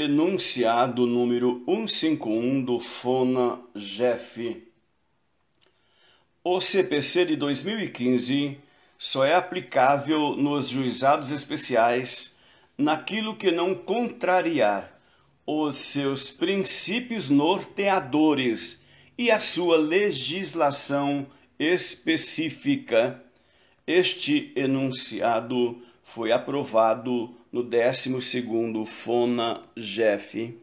Enunciado número 151 do FONA-GEF. O CPC de 2015 só é aplicável nos juizados especiais naquilo que não contrariar os seus princípios norteadores e a sua legislação específica. Este enunciado foi aprovado no 12º FONA-GEF.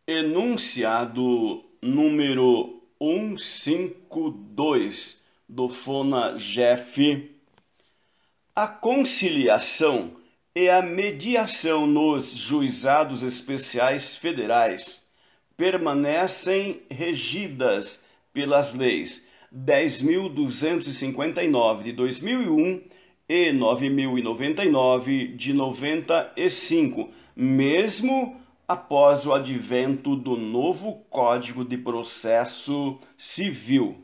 Enunciado número 152 do FONA-GEF. A conciliação e a mediação nos juizados especiais federais permanecem regidas pelas leis 10.259 de 2001 e 9.099 de 95, mesmo após o advento do novo Código de Processo Civil.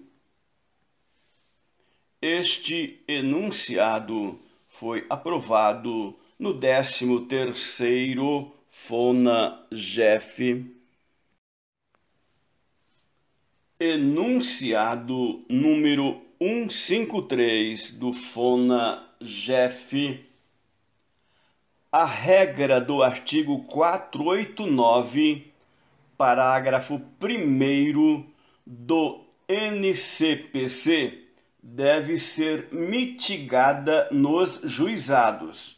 Este enunciado foi aprovado no 13º FONA-GEF. Enunciado número 153 do FONA-GEF. A regra do artigo 489, parágrafo 1º do NCPC deve ser mitigada nos juizados,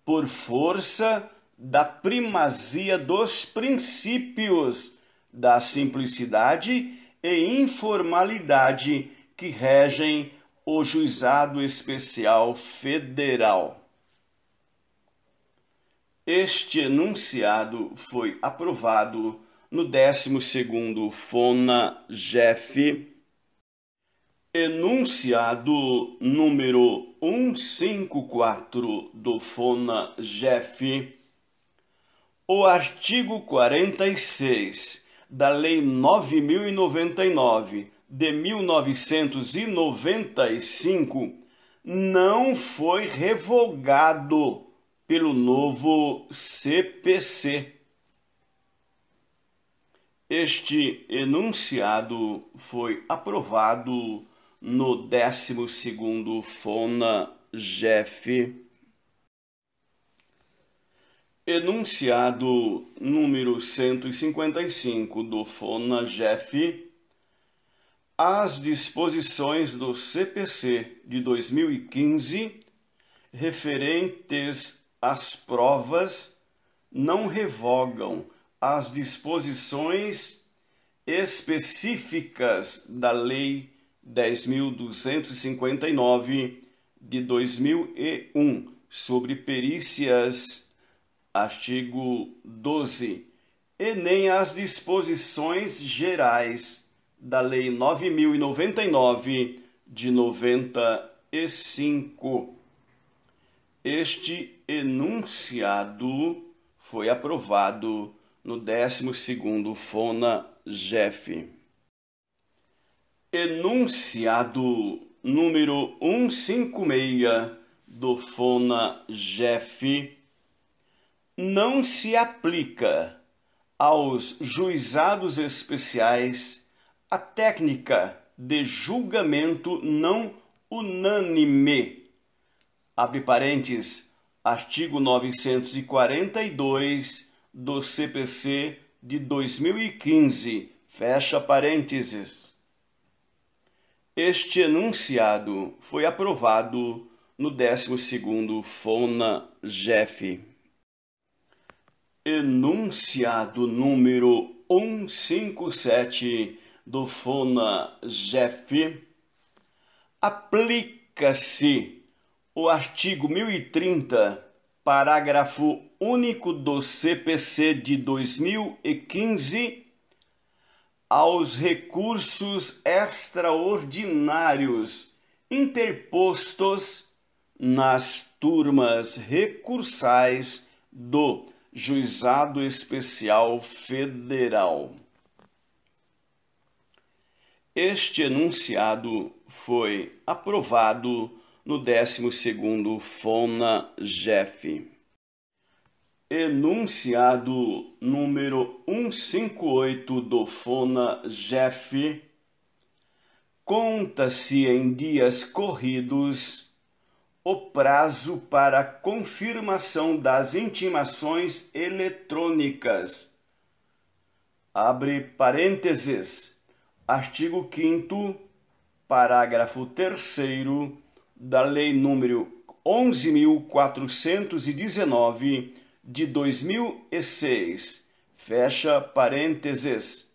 por força da primazia dos princípios da simplicidade e informalidade que regem o Juizado Especial Federal. Este enunciado foi aprovado no 12º FONA-GEF. Enunciado número 154 do FONA-GEF. O artigo 46 da Lei 9.099 de 1995 não foi revogado pelo novo CPC. Este enunciado foi aprovado no 12º FONA-GEF. Enunciado número 155 do FONA-GEF. As disposições do CPC de 2015 referentes às provas não revogam as disposições específicas da Lei 10.259 de 2001 sobre perícias, artigo 12, e nem as disposições gerais da Lei 9.099 de 95. Este enunciado foi aprovado no 12º FONA-GEF. Enunciado número 156 do FONA-GEF. Não se aplica aos juizados especiais a técnica de julgamento não unânime. Abre parênteses, artigo 942 do CPC de 2015, fecha parênteses. Este enunciado foi aprovado no 12º FONA-GEF. Enunciado número 157 do FONA-GEF. Aplica-se o artigo 1030, parágrafo único do CPC de 2015, aos recursos extraordinários interpostos nas turmas recursais do Juizado Especial Federal. Este enunciado foi aprovado no 12º FONA-GEF. Enunciado número 158 do FONA-GEF, conta-se em dias corridos o prazo para confirmação das intimações eletrônicas. Abre parênteses, artigo 5º, parágrafo 3º da Lei número 11.419 de 2006. Fecha parênteses.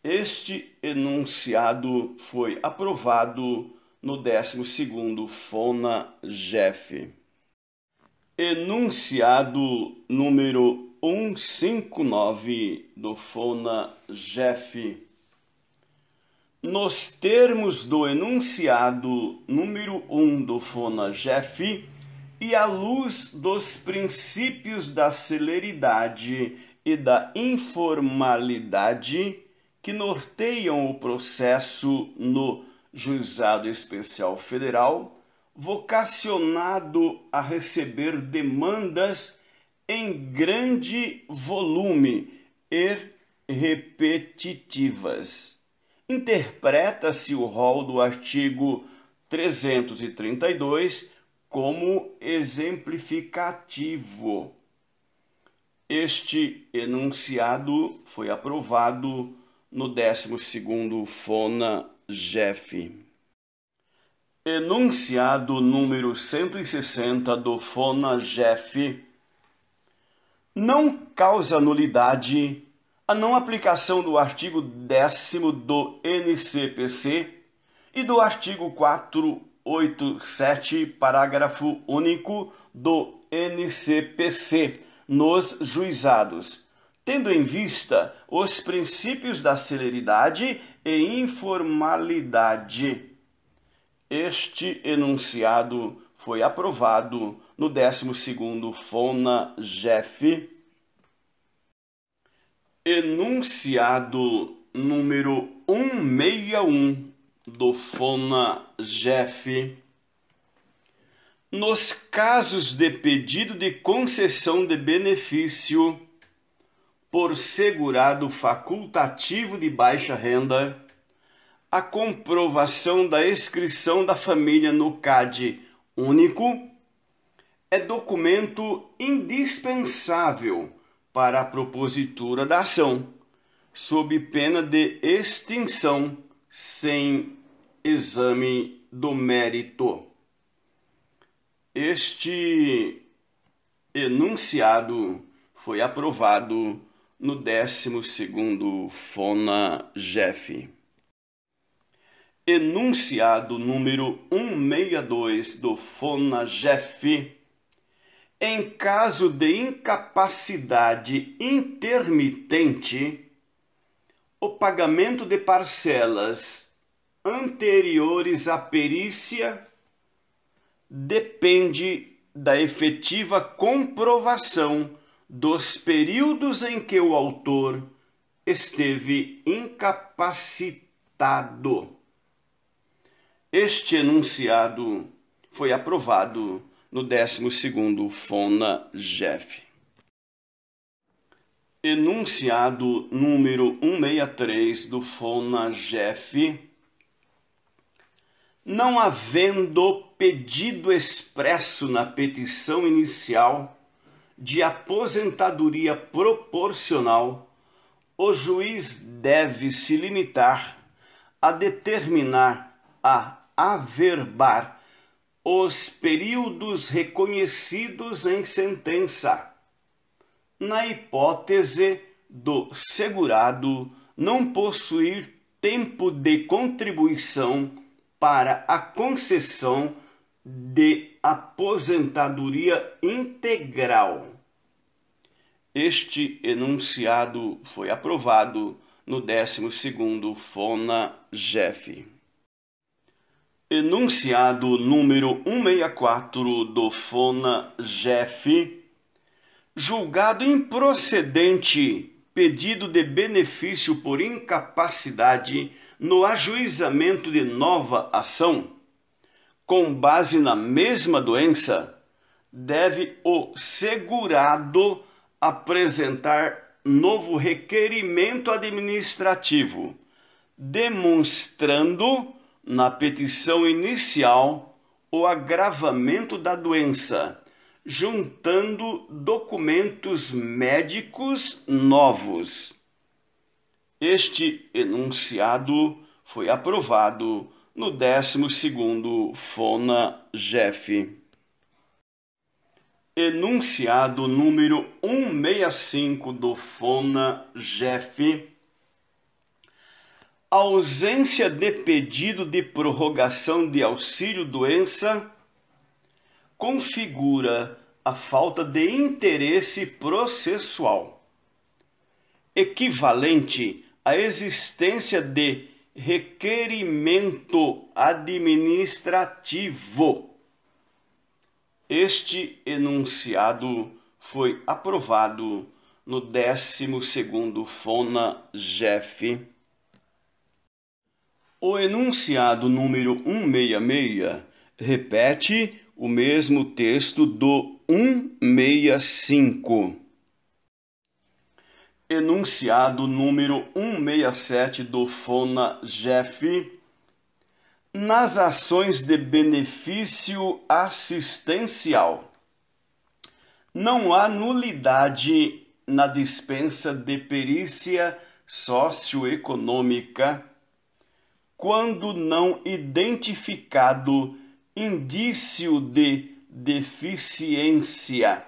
Este enunciado foi aprovado no 12º FONA-GEF. Enunciado número 159 do FONA-GEF. Nos termos do enunciado número 1 do FONA-GEF e à luz dos princípios da celeridade e da informalidade que norteiam o processo no Juizado Especial Federal, vocacionado a receber demandas em grande volume e repetitivas. Interpreta-se o rol do artigo 332 como exemplificativo. Este enunciado foi aprovado no 12º FONA-GEF. Enunciado número 160 do FONA-GEF. Não causa nulidade a não aplicação do artigo 10º do NCPC e do artigo 487, parágrafo único do NCPC nos juizados, tendo em vista os princípios da celeridade e informalidade. Este enunciado foi aprovado no 12º FONA-GEF. Enunciado número 161 do FONA-GEF. Nos casos de pedido de concessão de benefício por segurado facultativo de baixa renda, a comprovação da inscrição da família no CAD único é documento indispensável para a propositura da ação, sob pena de extinção sem exame do mérito. Este enunciado foi aprovado no 12º FONA-GEF. Enunciado número 162 do FONA-GEF. Em caso de incapacidade intermitente, o pagamento de parcelas anteriores à perícia depende da efetiva comprovação dos períodos em que o autor esteve incapacitado. Este enunciado foi aprovado no 12º FONA-GEF. Enunciado número 163 do FONA-GEF. Não havendo pedido expresso na petição inicial de aposentadoria proporcional, o juiz deve se limitar a determinar, a averbar os períodos reconhecidos em sentença, na hipótese do segurado não possuir tempo de contribuição para a concessão de aposentadoria integral. Este enunciado foi aprovado no 12º FONA-GEF. Enunciado número 164 do FONA-GEF. Julgado improcedente pedido de benefício por incapacidade no ajuizamento de nova ação, com base na mesma doença, deve o segurado apresentar novo requerimento administrativo, demonstrando na petição inicial o agravamento da doença, juntando documentos médicos novos. Este enunciado foi aprovado no 12º FONA-GEF. Enunciado número 165 do FONA-GEF. A ausência de pedido de prorrogação de auxílio-doença configura a falta de interesse processual, equivalente à existência de requerimento administrativo. Este enunciado foi aprovado no 12º FONA-GEF. O enunciado número 166 repete o mesmo texto do 165. Enunciado número 167 do FONA-GEF. Nas ações de benefício assistencial, não há nulidade na dispensa de perícia socioeconômica quando não identificado indício de deficiência,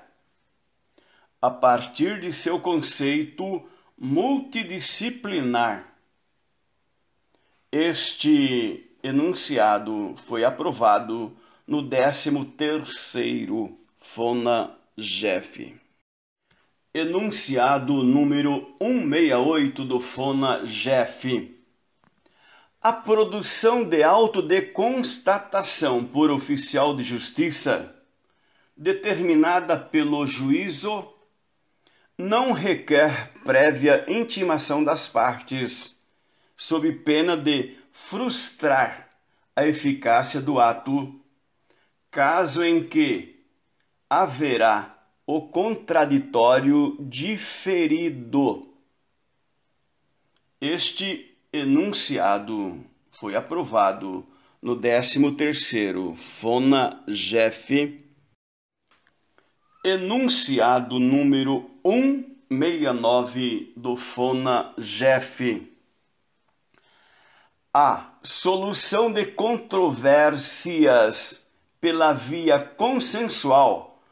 a partir de seu conceito multidisciplinar. Este enunciado foi aprovado no 13º FONA-GEF. Enunciado número 168 do FONA-GEF. A produção de auto de constatação por oficial de justiça, determinada pelo juízo, não requer prévia intimação das partes, sob pena de frustrar a eficácia do ato, caso em que haverá o contraditório diferido. Este enunciado foi aprovado no 13º FONA-GEF. Enunciado número 169 do FONA-GEF. A solução de controvérsias pela via consensual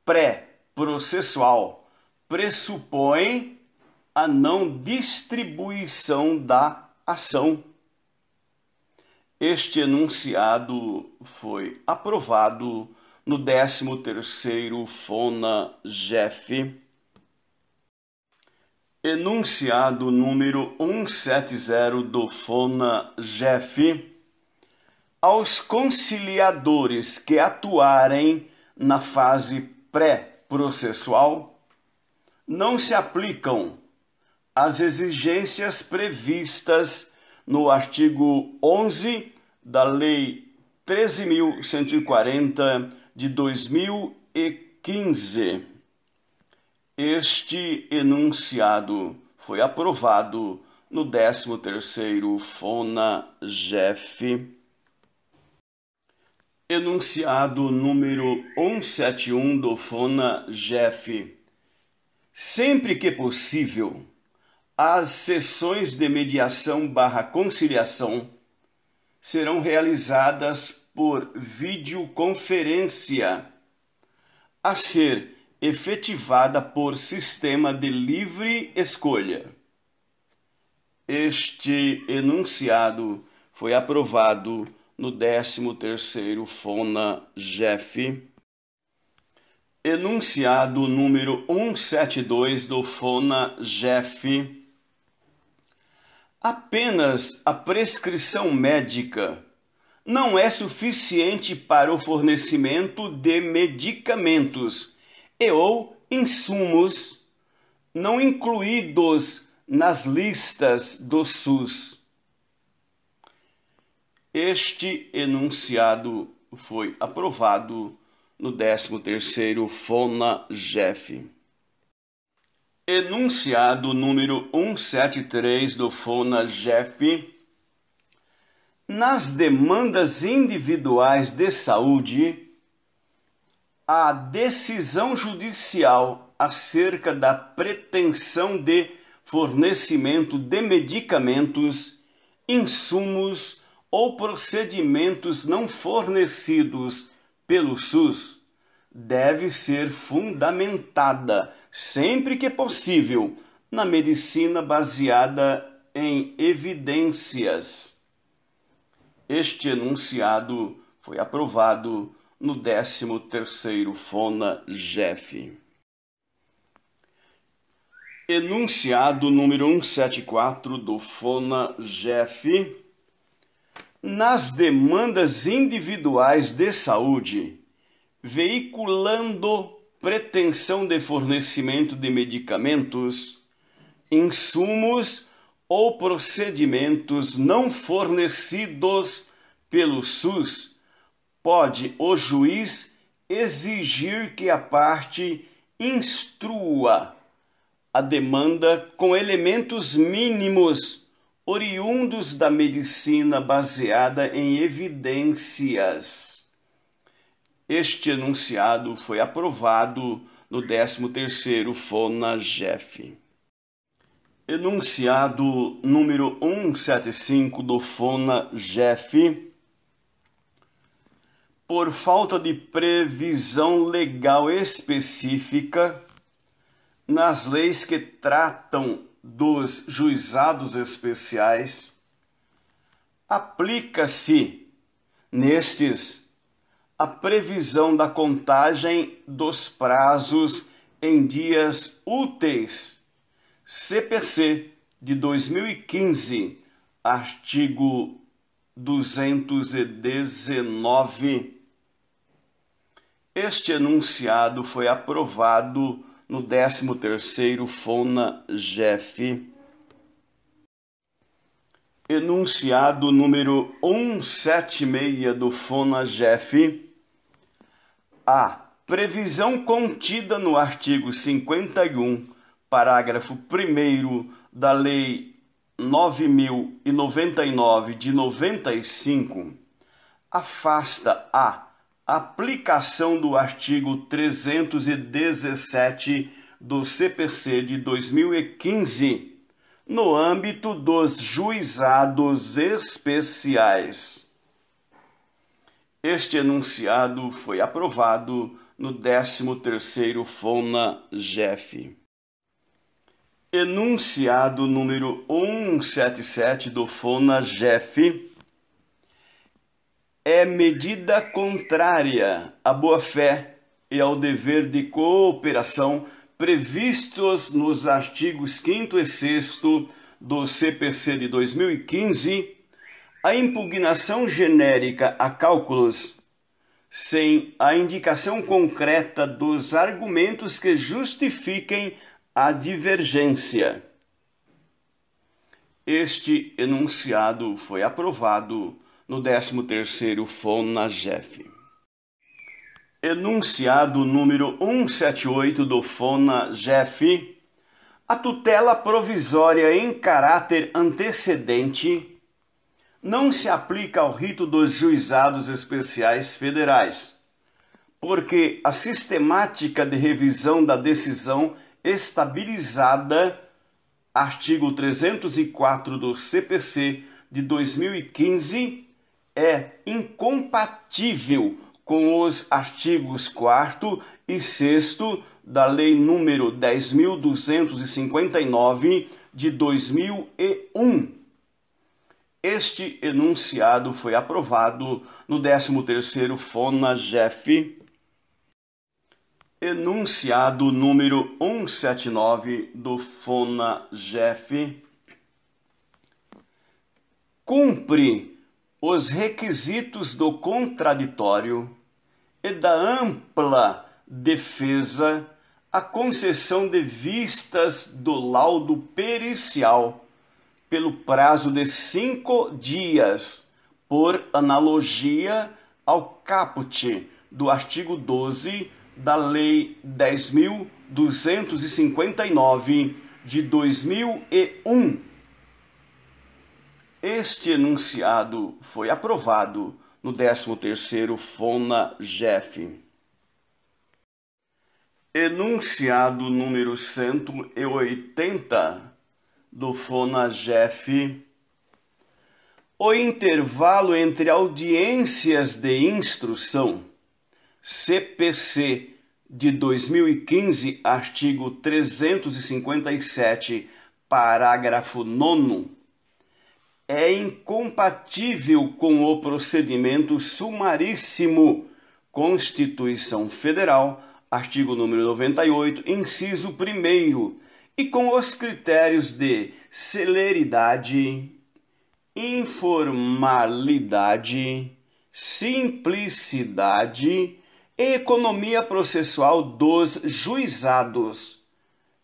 pré-processual pressupõe a não distribuição da ação. Este enunciado foi aprovado no 13º FONA-GEF. Enunciado número 170 do FONA-GEF. Aos conciliadores que atuarem na fase pré-processual, não se aplicam as exigências previstas no artigo 11 da Lei 13.140 de 2015. Este enunciado foi aprovado no 13º FONA-GEF. Enunciado número 171 do FONA-GEF. Sempre que possível, as sessões de mediação/conciliação serão realizadas por videoconferência, a ser efetivada por sistema de livre escolha. Este enunciado foi aprovado no 13º FONA-GEF. Enunciado número 172 do FONA-GEF. Apenas a prescrição médica não é suficiente para o fornecimento de medicamentos ou insumos não incluídos nas listas do SUS. Este enunciado foi aprovado no 13º FONAGEF. Enunciado número 173 do FONAGEF. Nas demandas individuais de saúde, a decisão judicial acerca da pretensão de fornecimento de medicamentos, insumos ou procedimentos não fornecidos pelo SUS deve ser fundamentada, sempre que possível, na medicina baseada em evidências. Este enunciado foi aprovado no 13º FONAGEF. Enunciado número 174 do FONAGEF. Nas demandas individuais de saúde, veiculando pretensão de fornecimento de medicamentos, insumos ou procedimentos não fornecidos pelo SUS, pode o juiz exigir que a parte instrua a demanda com elementos mínimos oriundos da medicina baseada em evidências. Este enunciado foi aprovado no 13º FONAGEF. Enunciado número 175 do FONAGEF. Por falta de previsão legal específica nas leis que tratam dos juizados especiais, aplica-se nestes a previsão da contagem dos prazos em dias úteis, CPC de 2015, artigo 219. Este enunciado foi aprovado no 13º FONAGEF. Enunciado número 176 do FONAGEF. A previsão contida no artigo 51, parágrafo 1º da Lei 9.099 de 95, afasta a aplicação do artigo 317 do CPC de 2015 no âmbito dos juizados especiais. Este enunciado foi aprovado no 13º FONAGEF. Enunciado número 177 do FONAGEF. É medida contrária à boa-fé e ao dever de cooperação previstos nos artigos 5º e 6º do CPC de 2015, a impugnação genérica a cálculos, sem a indicação concreta dos argumentos que justifiquem a divergência. Este enunciado foi aprovado no 13º FONAGEF. Enunciado número 178 do FONAGEF. A tutela provisória em caráter antecedente não se aplica ao rito dos juizados especiais federais, porque a sistemática de revisão da decisão estabilizada, artigo 304 do CPC de 2015, é incompatível com os artigos 4º e 6º da Lei nº 10.259 de 2001. Este enunciado foi aprovado no 13º FONAGEF. Enunciado número 179 do FONAGEF. Cumpre os requisitos do contraditório e da ampla defesa a concessão de vistas do laudo pericial pelo prazo de 5 dias, por analogia ao caput do artigo 12 da Lei 10.259 de 2001. Este enunciado foi aprovado no 13º FONAGEF. Enunciado número 180 do FONAGEF. O intervalo entre audiências de instrução, CPC de 2015, artigo 357, parágrafo 9º, é incompatível com o procedimento sumaríssimo, Constituição Federal, artigo número 98, inciso 1º, e com os critérios de celeridade, informalidade, simplicidade e economia processual dos juizados.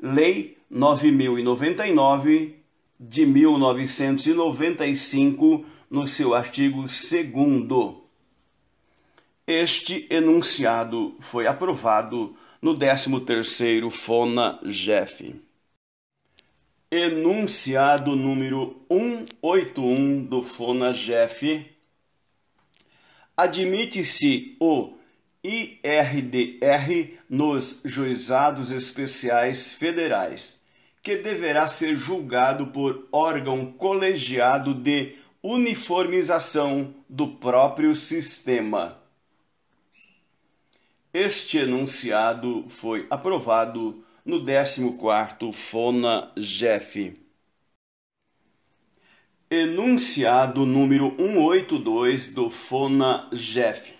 Lei 9.099 de 1995, no seu artigo 2º. Este enunciado foi aprovado no 13º FONAGEF. Enunciado número 181 do FONAGEF. Admite-se o IRDR nos juizados especiais federais, que deverá ser julgado por órgão colegiado de uniformização do próprio sistema. Este enunciado foi aprovado no 14º FONAGEF. Enunciado número 182 do FONAGEF.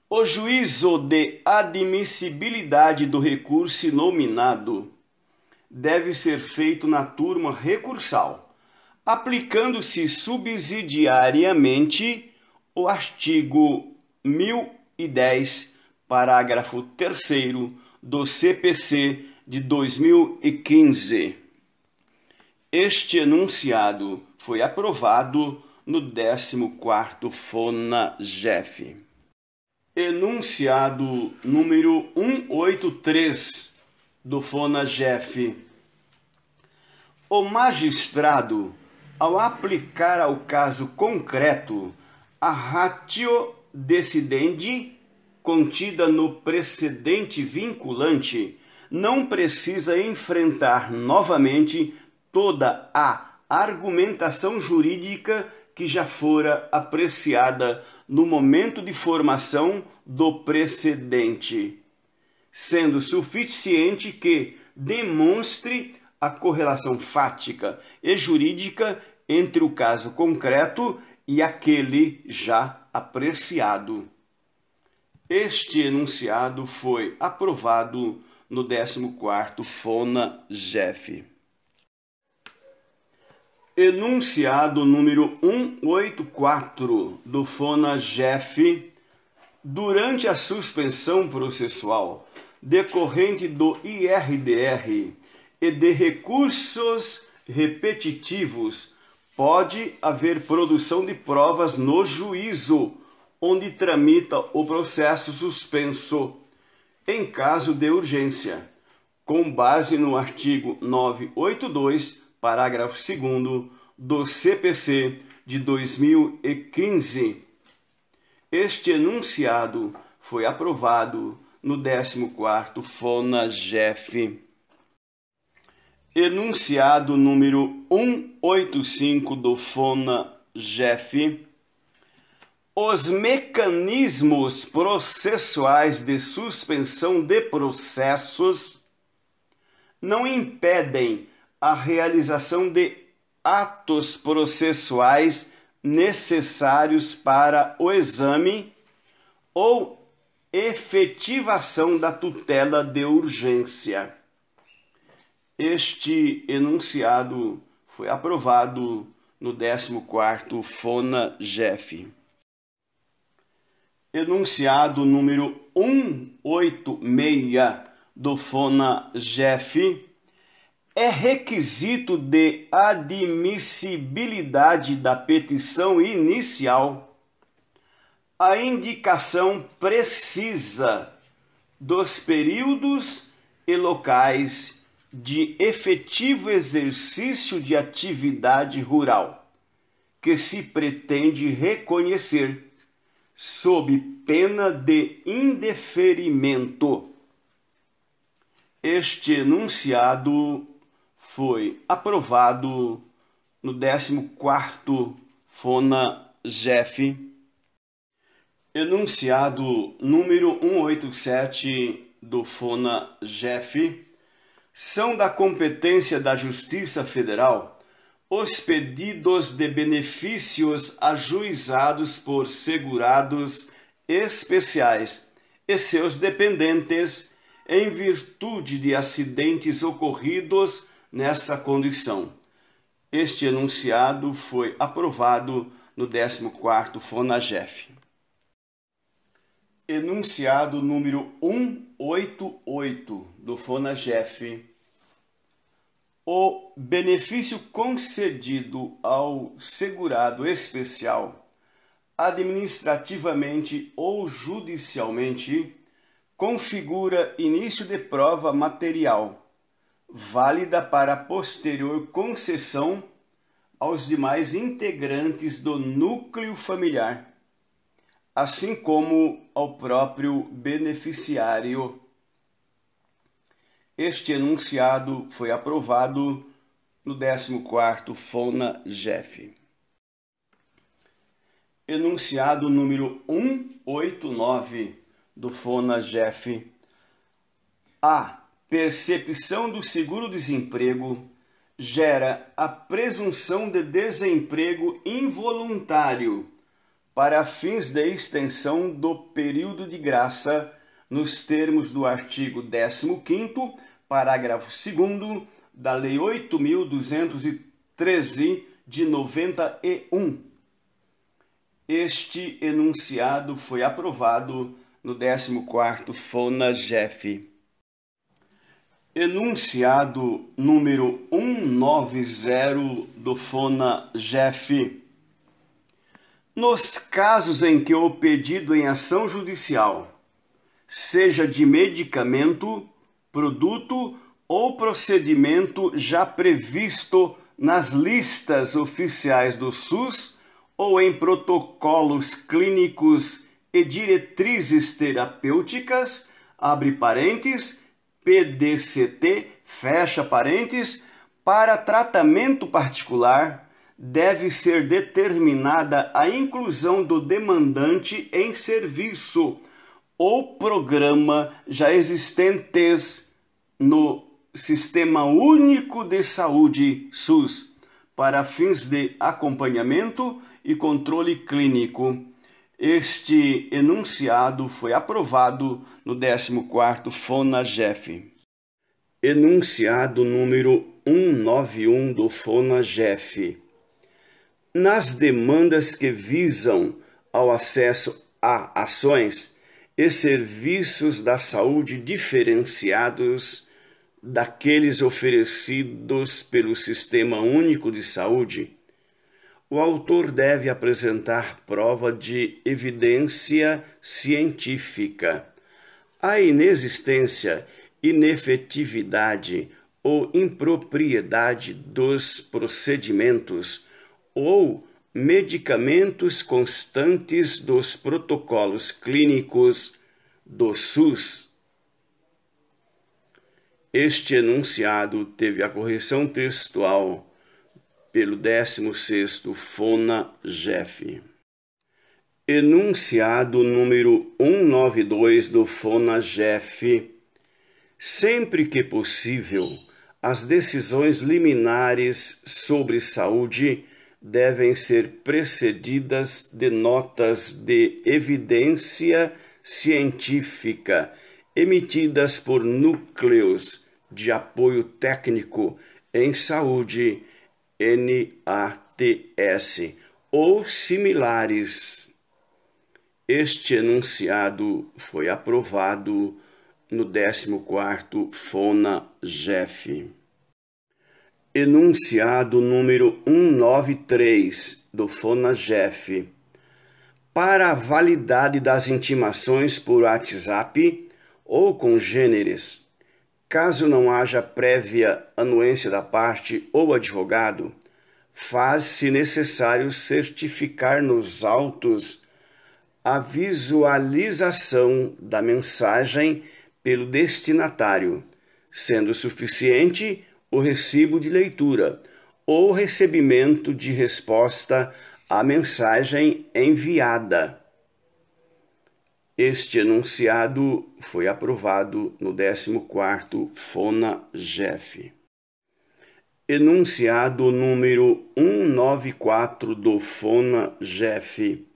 O juízo de admissibilidade do recurso inominado deve ser feito na turma recursal, aplicando-se subsidiariamente o artigo 1010, parágrafo 3º do CPC de 2015. Este enunciado foi aprovado no 14º FONAGEF. Enunciado número 183 do FONAGEF. O magistrado, ao aplicar ao caso concreto a ratio decidendi contida no precedente vinculante, não precisa enfrentar novamente toda a argumentação jurídica que já fora apreciada no momento de formação do precedente, sendo suficiente que demonstre a correlação fática e jurídica entre o caso concreto e aquele já apreciado. Este enunciado foi aprovado no 14º FONAGEF. Enunciado número 184 do FONAGEF. Durante a suspensão processual decorrente do IRDR e de recursos repetitivos, pode haver produção de provas no juízo onde tramita o processo suspenso, em caso de urgência, com base no artigo 982, parágrafo 2º do CPC de 2015. Este enunciado foi aprovado no 14º FONAGEF. Enunciado número 185 do FONAGEF. Os mecanismos processuais de suspensão de processos não impedem a realização de atos processuais necessários para o exame ou efetivação da tutela de urgência. Este enunciado foi aprovado no 14º FONAGEF. Enunciado número 186 do FONAGEF. É requisito de admissibilidade da petição inicial a indicação precisa dos períodos e locais de efetivo exercício de atividade rural que se pretende reconhecer, sob pena de indeferimento. Este enunciado foi aprovado no 14º FONA-GEF. Enunciado número 187 do FONA-GEF. São da competência da Justiça Federal os pedidos de benefícios ajuizados por segurados especiais e seus dependentes em virtude de acidentes ocorridos nessa condição. Este enunciado foi aprovado no 14º FONA-GEF. Enunciado número 188 do FONA-GEF. O benefício concedido ao segurado especial, administrativamente ou judicialmente, configura início de prova material, válida para posterior concessão aos demais integrantes do núcleo familiar, assim como ao próprio beneficiário. Este enunciado foi aprovado no 14º FONA-GEF. Enunciado número 189 do FONA-GEF. A percepção do seguro-desemprego gera a presunção de desemprego involuntário para fins de extensão do período de graça nos termos do artigo 15º, parágrafo 2º da Lei 8.213 de 91. Este enunciado foi aprovado no 14º FONA-GEF. Enunciado número 190 do FONA-GEF. Nos casos em que o pedido em ação judicial seja de medicamento, produto ou procedimento já previsto nas listas oficiais do SUS ou em protocolos clínicos e diretrizes terapêuticas, abre parênteses, PDCT, fecha parênteses, para tratamento particular, deve ser determinada a inclusão do demandante em serviço ou programa já existentes no Sistema Único de Saúde, SUS, para fins de acompanhamento e controle clínico. Este enunciado foi aprovado no 14º FONA-GEF. Enunciado número 191 do FONA-GEF. Nas demandas que visam ao acesso a ações e serviços da saúde diferenciados daqueles oferecidos pelo Sistema Único de Saúde, o autor deve apresentar prova de evidência científica. A inexistência, inefetividade ou impropriedade dos procedimentos ou medicamentos constantes dos protocolos clínicos do SUS. Este enunciado teve a correção textual pelo 16º FONA-GEF. Enunciado número 192 do FONA-GEF. Sempre que possível, as decisões liminares sobre saúde devem ser precedidas de notas de evidência científica emitidas por núcleos de apoio técnico em saúde, NATS, ou similares. Este enunciado foi aprovado no 14º FONA-GEF. Enunciado número 193 do FONA-GEF. para a validade das intimações por WhatsApp ou congêneres. Caso não haja prévia anuência da parte ou advogado, faz-se necessário certificar nos autos a visualização da mensagem pelo destinatário, sendo suficiente o recibo de leitura ou recebimento de resposta à mensagem enviada. Este enunciado foi aprovado no 14º FONA-GEF. Enunciado número 194 do FONA-GEF.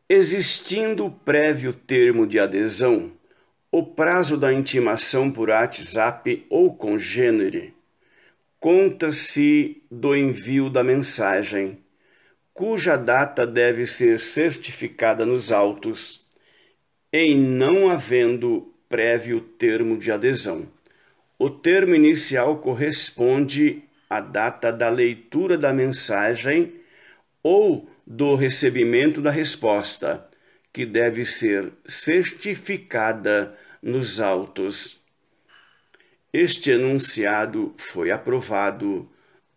Existindo prévio termo de adesão, o prazo da intimação por WhatsApp ou congênere conta-se do envio da mensagem, cuja data deve ser certificada nos autos, em não havendo prévio termo de adesão. O termo inicial corresponde à data da leitura da mensagem ou do recebimento da resposta, que deve ser certificada nos autos. Este enunciado foi aprovado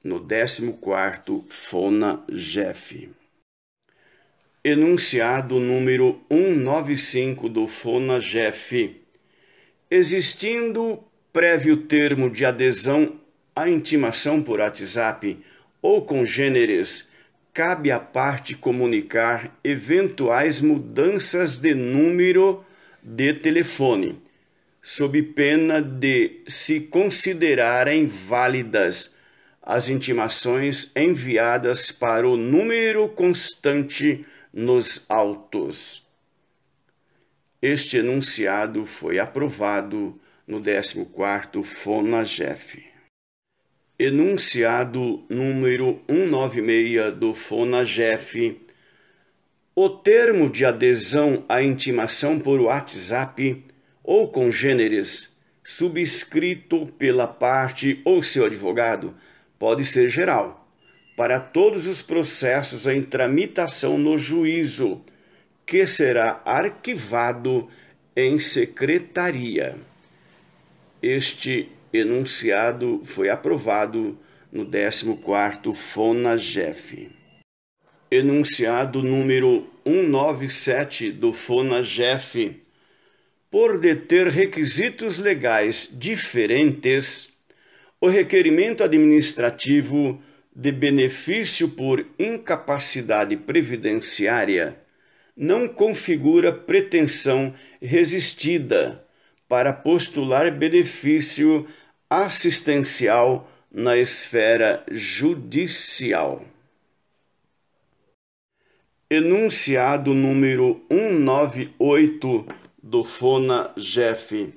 no 14º FONA-GEF. Enunciado número 195 do FONA-GEF. Existindo prévio termo de adesão à intimação por WhatsApp ou congêneres, cabe à parte comunicar eventuais mudanças de número de telefone, sob pena de se considerarem válidas as intimações enviadas para o número constante nos autos. Este enunciado foi aprovado no 14º FONA-GEF. Enunciado número 196 do FONA-GEF. O termo de adesão à intimação por WhatsApp ou congêneres, subscrito pela parte ou seu advogado, pode ser geral, para todos os processos em tramitação no juízo, que será arquivado em secretaria. Este enunciado foi aprovado no 14º FONA-GEF. Enunciado número 197 do FONA-GEF. Por deter requisitos legais diferentes, o requerimento administrativo de benefício por incapacidade previdenciária não configura pretensão resistida para postular benefício assistencial na esfera judicial. Enunciado número 198 do FONA-GEF.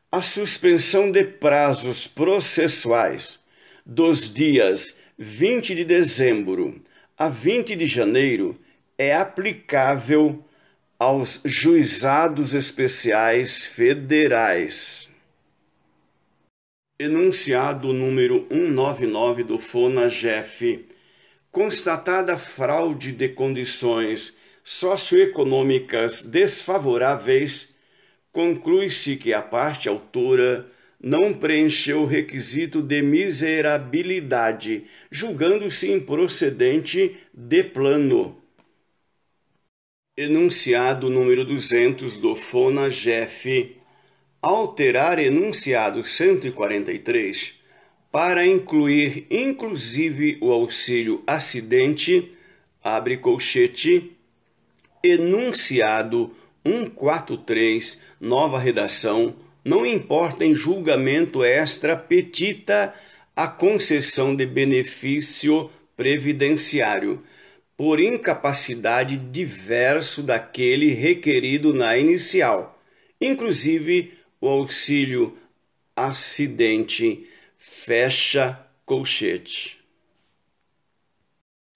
A suspensão de prazos processuais dos dias 20 de dezembro a 20 de janeiro é aplicável aos juizados especiais federais. Enunciado número 199 do FONA-GEF. Constatada fraude de condições socioeconômicas desfavoráveis, conclui-se que a parte autora não preencheu o requisito de miserabilidade, julgando-se improcedente de plano. Enunciado número 200 do FONA-GEF. Alterar enunciado 143 para incluir inclusive o auxílio acidente, abre colchete, enunciado 143, nova redação, não importa em julgamento extra petita a concessão de benefício previdenciário, por incapacidade diverso daquele requerido na inicial, inclusive o auxílio acidente, fecha colchete.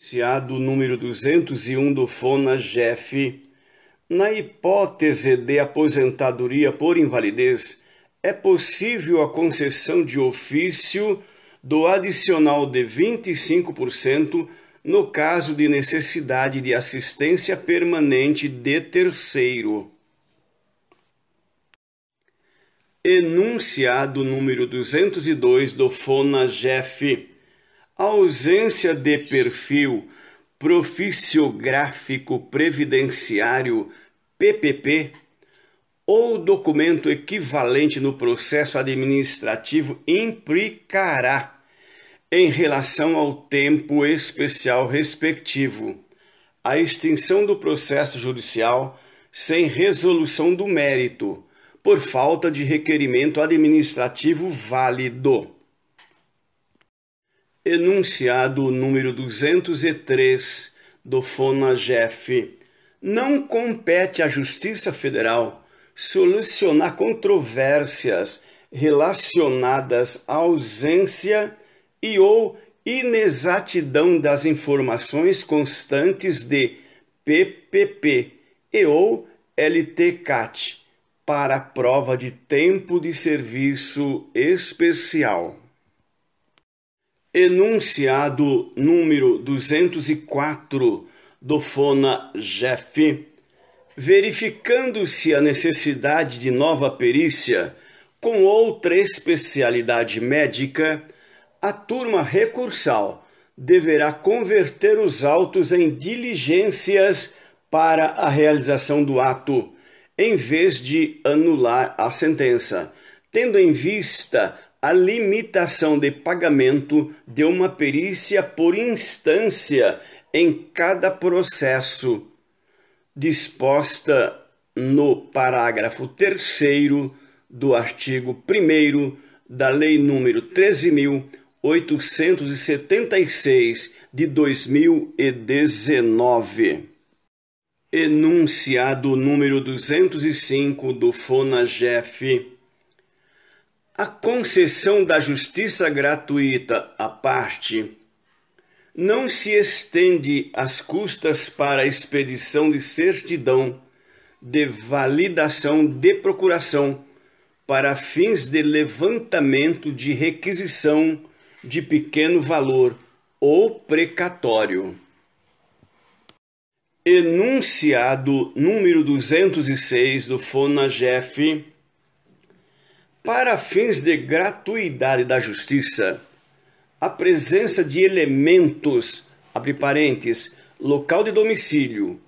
Enunciado número 201 do FONA-GEF. Na hipótese de aposentadoria por invalidez, é possível a concessão de ofício do adicional de 25% no caso de necessidade de assistência permanente de terceiro. Enunciado número 202 do FONAGEF. Ausência de perfil proficiográfico previdenciário PPP ou documento equivalente no processo administrativo implicará, em relação ao tempo especial respectivo, a extinção do processo judicial sem resolução do mérito, por falta de requerimento administrativo válido. Enunciado número 203 do FONAGEF. Não compete à Justiça Federal solucionar controvérsias relacionadas à ausência e ou inexatidão das informações constantes de PPP e ou LTCAT para a prova de tempo de serviço especial. Enunciado número 204 do FONAGEF. Verificando-se a necessidade de nova perícia com outra especialidade médica, a turma recursal deverá converter os autos em diligências para a realização do ato, em vez de anular a sentença, tendo em vista a limitação de pagamento de uma perícia por instância em cada processo, disposta no parágrafo 3º do artigo 1º da Lei nº 13.876 de 2019. Enunciado número 205 do FONAGEF. A concessão da justiça gratuita à parte não se estende às custas para a expedição de certidão de validação de procuração para fins de levantamento de requisição de pequeno valor ou precatório. Enunciado número 206 do FONAGEF. Para fins de gratuidade da justiça, a presença de elementos, abre parênteses, local de domicílio,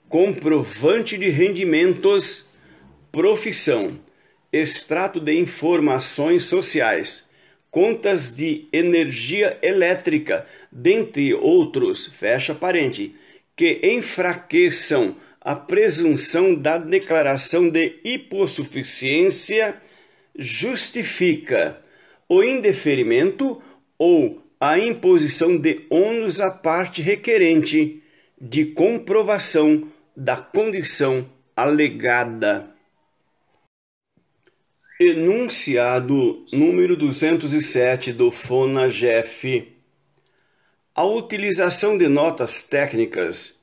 comprovante de rendimentos, profissão, extrato de informações sociais, contas de energia elétrica, dentre outros, fecha parente, que enfraqueçam a presunção da declaração de hipossuficiência, justifica o indeferimento ou a imposição de ônus à parte requerente de comprovação da condição alegada. Enunciado número 207 do FONAGEF. A utilização de notas técnicas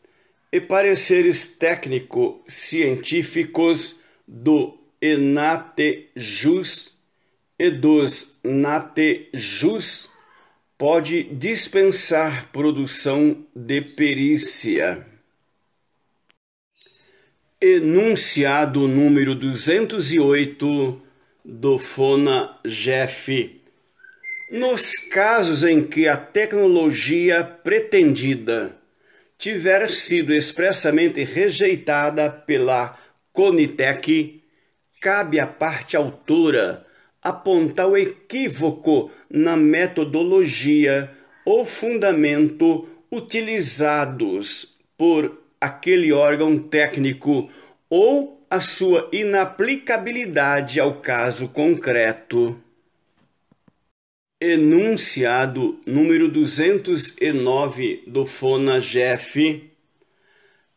e pareceres técnico-científicos do ENATEJUS e dos NATEJUS pode dispensar produção de perícia. Enunciado número 208 do FONAGEF. Nos casos em que a tecnologia pretendida tiver sido expressamente rejeitada pela CONITEC, cabe à parte autora apontar o equívoco na metodologia ou fundamento utilizados por aquele órgão técnico ou a sua inaplicabilidade ao caso concreto. Enunciado número 209 do FONAGEF.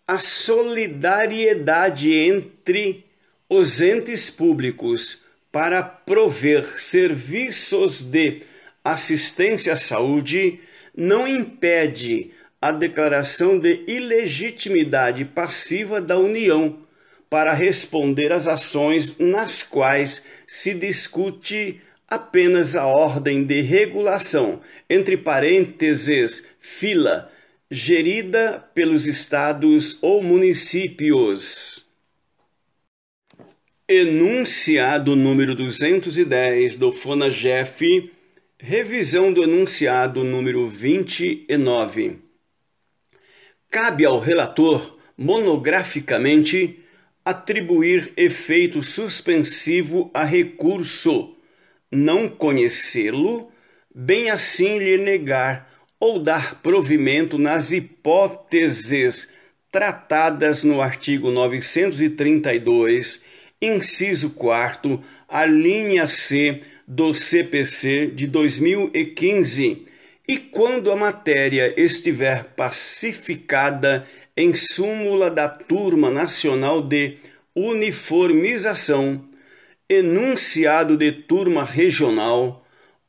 A solidariedade entre os entes públicos para prover serviços de assistência à saúde não impede a declaração de ilegitimidade passiva da União para responder às ações nas quais se discute apenas a ordem de regulação, entre parênteses, fila, gerida pelos estados ou municípios. Enunciado número 210 do FONAGEF, revisão do enunciado número 29. Cabe ao relator, monograficamente, atribuir efeito suspensivo a recurso, não conhecê-lo, bem assim lhe negar ou dar provimento nas hipóteses tratadas no artigo 932, inciso 4º, a linha C do CPC de 2015, e quando a matéria estiver pacificada em súmula da Turma Nacional de Uniformização, enunciado de turma regional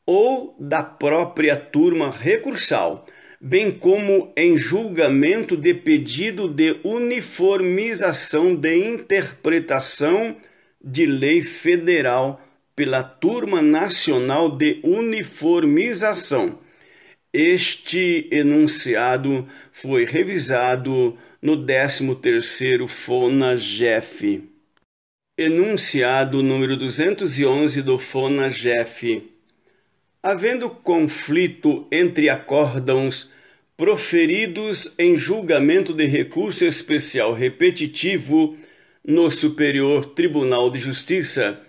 ou da própria turma recursal, bem como em julgamento de pedido de uniformização de interpretação de lei federal pela Turma Nacional de Uniformização. Este enunciado foi revisado no 13º FONAGEF. Enunciado número 211 do FONAGEF. Havendo conflito entre acórdãos proferidos em julgamento de recurso especial repetitivo no Superior Tribunal de Justiça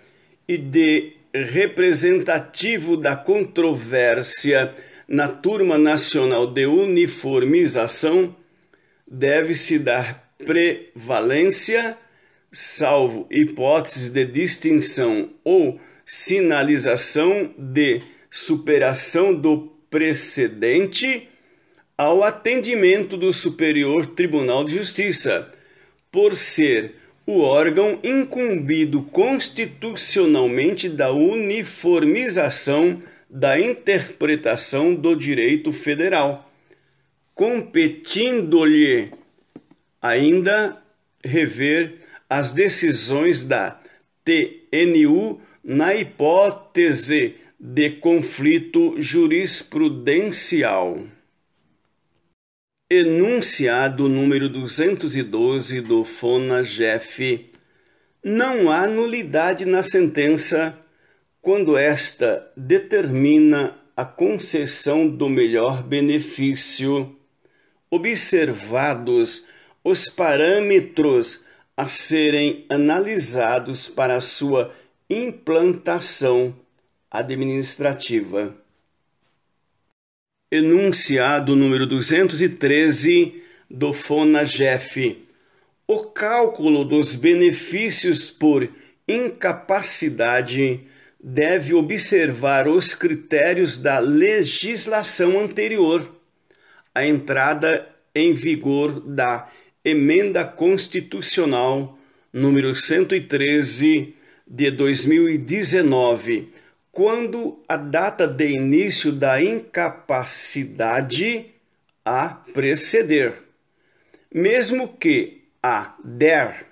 e de representativo da controvérsia na Turma Nacional de Uniformização, deve-se dar prevalência, salvo hipóteses de distinção ou sinalização de superação do precedente, ao atendimento do Superior Tribunal de Justiça, por ser o órgão incumbido constitucionalmente da uniformização da interpretação do direito federal, competindo-lhe ainda rever as decisões da TNU na hipótese de conflito jurisprudencial. Enunciado número 212 do FONAGEF. Não há nulidade na sentença quando esta determina a concessão do melhor benefício, observados os parâmetros a serem analisados para sua implantação administrativa. Enunciado número 213 do FONAGEF. O cálculo dos benefícios por incapacidade deve observar os critérios da legislação anterior à entrada em vigor da Emenda Constitucional número 113 de 2019, quando a data de início da incapacidade a preceder, mesmo que a der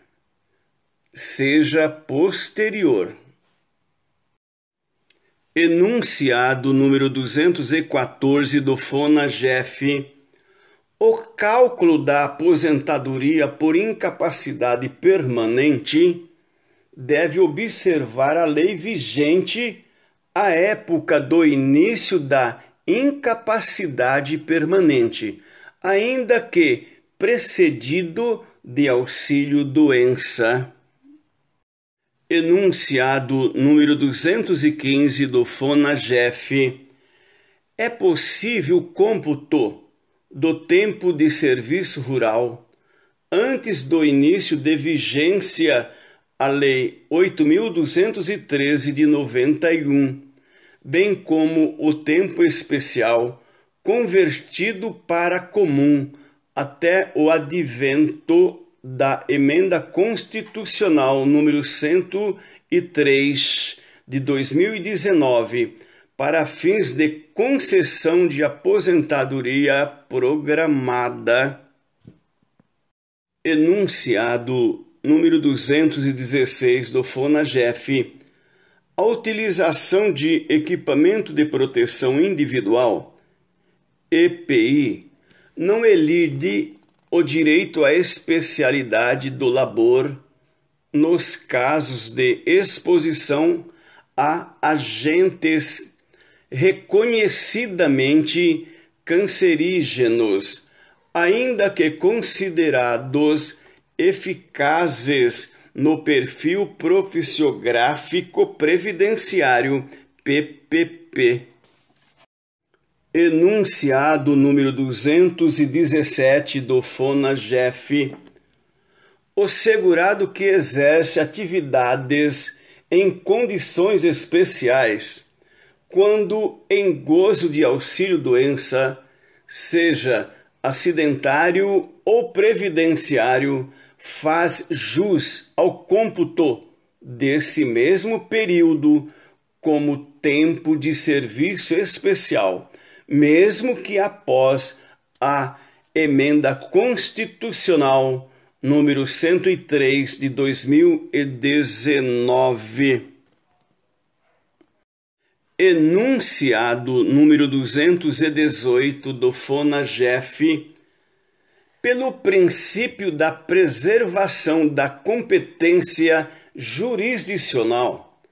seja posterior. Enunciado número 214 do FONAGEF. O cálculo da aposentadoria por incapacidade permanente deve observar a lei vigente à época do início da incapacidade permanente, ainda que precedido de auxílio-doença. Enunciado número 215 do FONAGEF. É possível cômputo do tempo de serviço rural antes do início de vigência a Lei 8.213 de 91, bem como o tempo especial convertido para comum até o advento da Emenda Constitucional número 103 de 2019, para fins de concessão de aposentadoria programada. Enunciado número 216 do FONAGEF. A utilização de equipamento de proteção individual, EPI, não elide o direito à especialidade do labor nos casos de exposição a agentes reconhecidamente cancerígenos, ainda que considerados eficazes no perfil profissiográfico previdenciário PPP. Enunciado número 217 do FONAGEF. O segurado que exerce atividades em condições especiais, quando em gozo de auxílio-doença, seja acidentário ou previdenciário, faz jus ao cômputo desse mesmo período como tempo de serviço especial, mesmo que após a Emenda Constitucional número 103 de 2019. Enunciado número 218 do FONAGEF, pelo princípio da preservação da competência jurisdicional,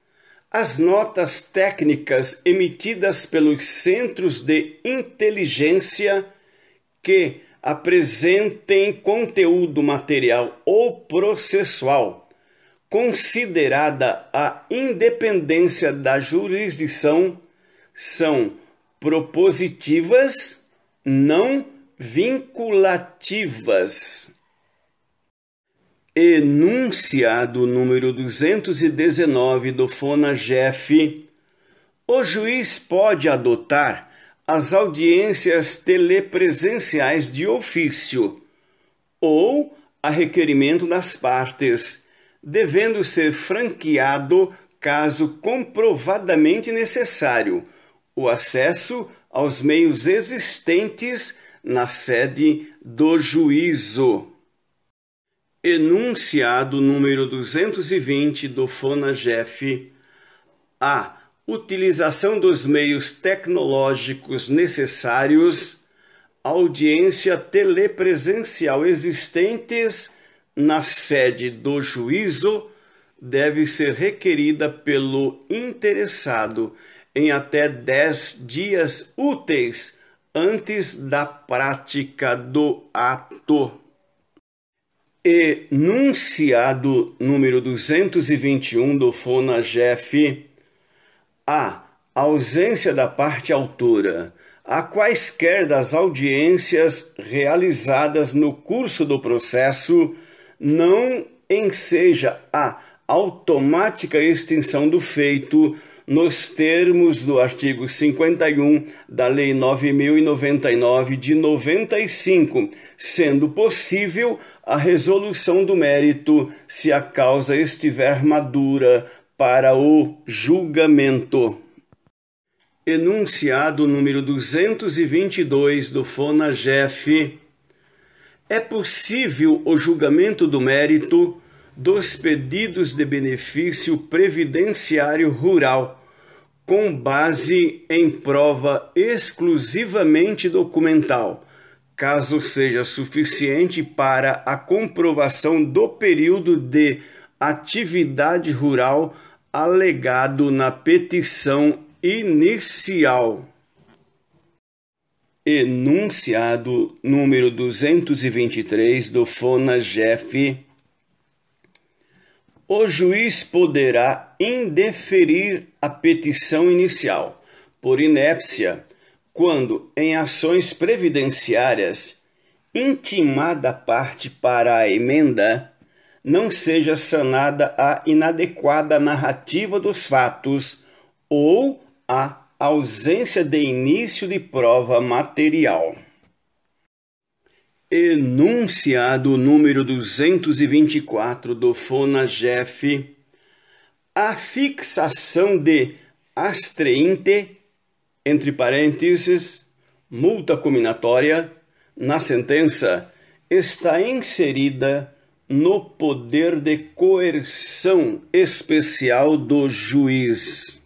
as notas técnicas emitidas pelos centros de inteligência que apresentem conteúdo material ou processual, considerada a independência da jurisdição, são propositivas, não vinculativas. Enunciado número 219 do FONAGEF, o juiz pode adotar as audiências telepresenciais de ofício ou a requerimento das partes, devendo ser franqueado, caso comprovadamente necessário, o acesso aos meios existentes na sede do juízo. Enunciado número 220 do FONAGEF, a utilização dos meios tecnológicos necessários, audiência telepresencial existentes na sede do juízo deve ser requerida pelo interessado em até 10 dias úteis antes da prática do ato. Enunciado número 221 do FONAGEF, a ausência da parte autora a quaisquer das audiências realizadas no curso do processo não enseja a automática extinção do feito nos termos do artigo 51 da Lei 9.099 de 95, sendo possível a resolução do mérito se a causa estiver madura para o julgamento. Enunciado número 222 do FONAGEF, é possível o julgamento do mérito dos pedidos de benefício previdenciário rural, com base em prova exclusivamente documental, caso seja suficiente para a comprovação do período de atividade rural alegado na petição inicial. Enunciado número 223 do FONAGEF, o juiz poderá indeferir a petição inicial por inépcia quando, em ações previdenciárias, intimada a parte para a emenda, não seja sanada a inadequada narrativa dos fatos ou a ausência de início de prova material. Enunciado número 224 do FONAGEF, a fixação de astreinte, entre parênteses, multa cominatória, na sentença, está inserida no poder de coerção especial do juiz.